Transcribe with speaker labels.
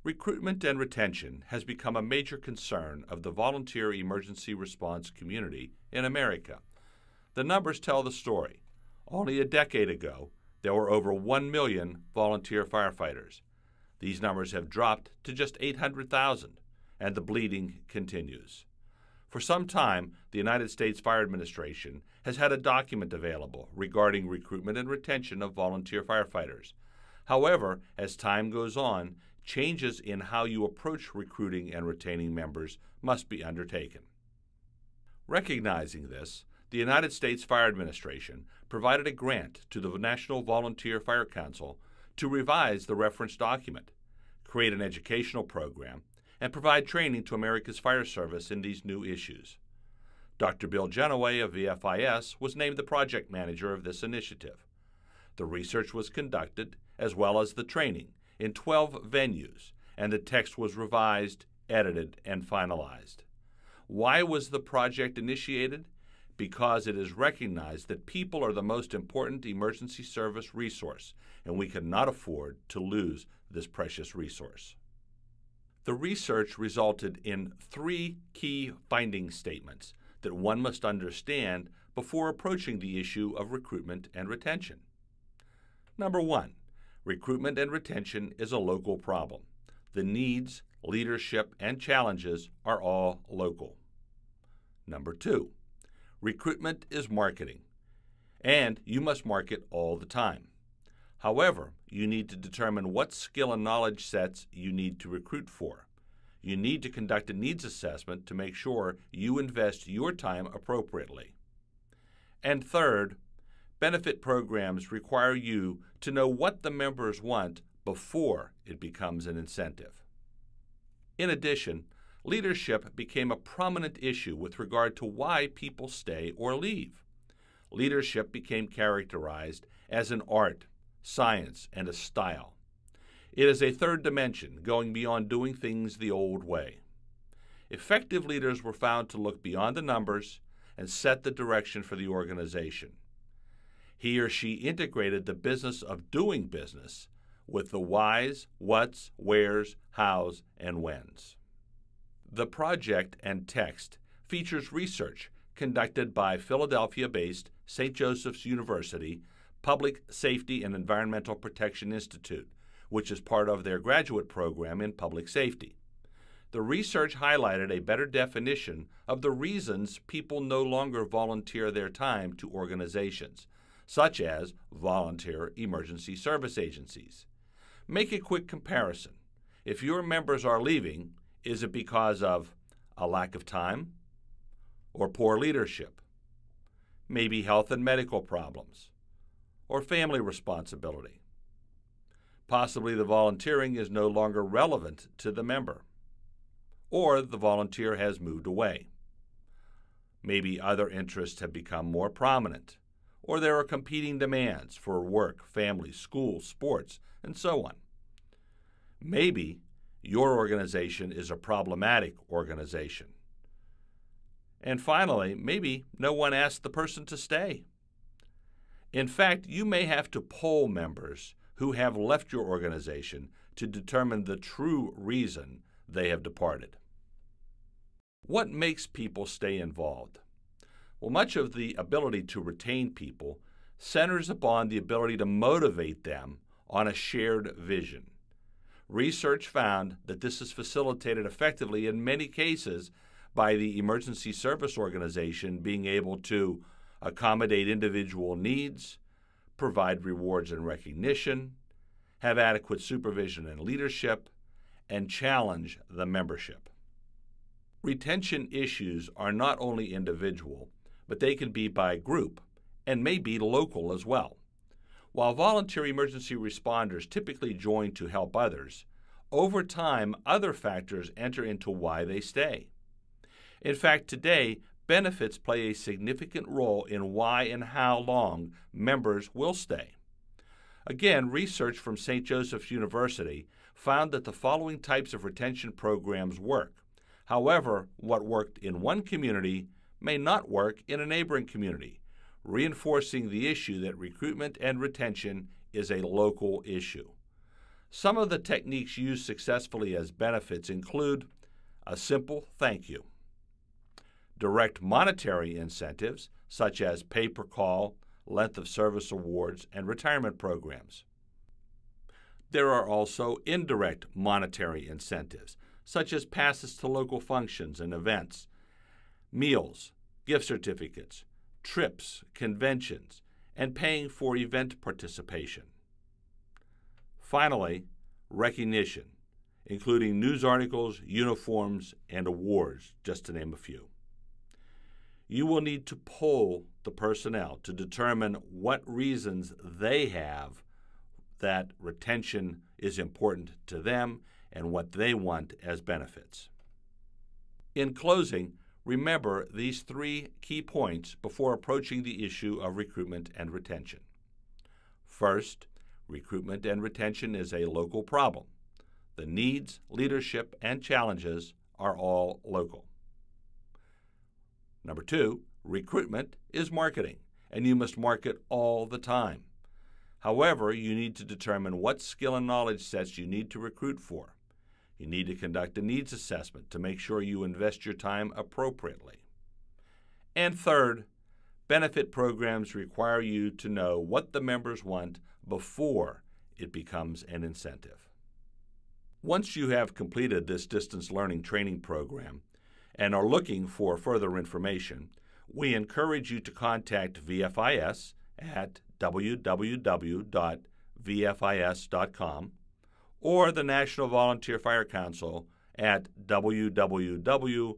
Speaker 1: Recruitment and retention has become a major concern of the volunteer emergency response community in America. The numbers tell the story. Only a decade ago, there were over 1 million volunteer firefighters. These numbers have dropped to just 800,000, and the bleeding continues. For some time, the United States Fire Administration has had a document available regarding recruitment and retention of volunteer firefighters. However, as time goes on, changes in how you approach recruiting and retaining members must be undertaken. Recognizing this, the United States Fire Administration provided a grant to the National Volunteer Fire Council to revise the reference document, create an educational program, and provide training to America's fire service in these new issues. Dr. Bill Genoway of VFIS was named the project manager of this initiative. The research was conducted, as well as the training, in 12 venues, and the text was revised, edited, and finalized. Why was the project initiated? Because it is recognized that people are the most important emergency service resource, and we cannot afford to lose this precious resource. The research resulted in 3 key finding statements that one must understand before approaching the issue of recruitment and retention. Number 1, recruitment and retention is a local problem. The needs, leadership, and challenges are all local. Number 2, recruitment is marketing, and you must market all the time. However, you need to determine what skill and knowledge sets you need to recruit for. You need to conduct a needs assessment to make sure you invest your time appropriately. And third, benefit programs require you to know what the members want before it becomes an incentive. In addition, leadership became a prominent issue with regard to why people stay or leave. Leadership became characterized as an art, science, and a style. It is a third dimension, going beyond doing things the old way. Effective leaders were found to look beyond the numbers and set the direction for the organization. He or she integrated the business of doing business with the whys, whats, wheres, hows, and whens. The project and text features research conducted by Philadelphia-based St. Joseph's University Public Safety and Environmental Protection Institute, which is part of their graduate program in public safety. The research highlighted a better definition of the reasons people no longer volunteer their time to organizations, such as volunteer emergency service agencies. Make a quick comparison. If your members are leaving, is it because of a lack of time or poor leadership? Maybe health and medical problems or family responsibility. Possibly the volunteering is no longer relevant to the member, or the volunteer has moved away. Maybe other interests have become more prominent, or there are competing demands for work, family, school, sports, and so on. Maybe your organization is a problematic organization. And finally, maybe no one asked the person to stay. In fact, you may have to poll members who have left your organization to determine the true reason they have departed. What makes people stay involved? Well, much of the ability to retain people centers upon the ability to motivate them on a shared vision. Research found that this is facilitated effectively in many cases by the emergency service organization being able to accommodate individual needs, provide rewards and recognition, have adequate supervision and leadership, and challenge the membership. Retention issues are not only individual, but they can be by group and may be local as well. While volunteer emergency responders typically join to help others, over time other factors enter into why they stay. In fact, today, benefits play a significant role in why and how long members will stay. Again, research from St. Joseph's University found that the following types of retention programs work. However, what worked in one community may not work in a neighboring community, reinforcing the issue that recruitment and retention is a local issue. Some of the techniques used successfully as benefits include a simple thank you, direct monetary incentives such as pay-per-call, length of service awards, and retirement programs. There are also indirect monetary incentives such as passes to local functions and events, meals, gift certificates, trips, conventions, and paying for event participation. Finally, recognition, including news articles, uniforms, and awards, just to name a few. You will need to poll the personnel to determine what reasons they have that retention is important to them and what they want as benefits. In closing, remember these 3 key points before approaching the issue of recruitment and retention. First, recruitment and retention is a local problem. The needs, leadership, and challenges are all local. Number 2, recruitment is marketing, and you must market all the time. However, you need to determine what skill and knowledge sets you need to recruit for. You need to conduct a needs assessment to make sure you invest your time appropriately. And third, benefit programs require you to know what the members want before it becomes an incentive. Once you have completed this distance learning training program and are looking for further information, we encourage you to contact VFIS at www.vfis.com or the National Volunteer Fire Council at www.nvfc.org.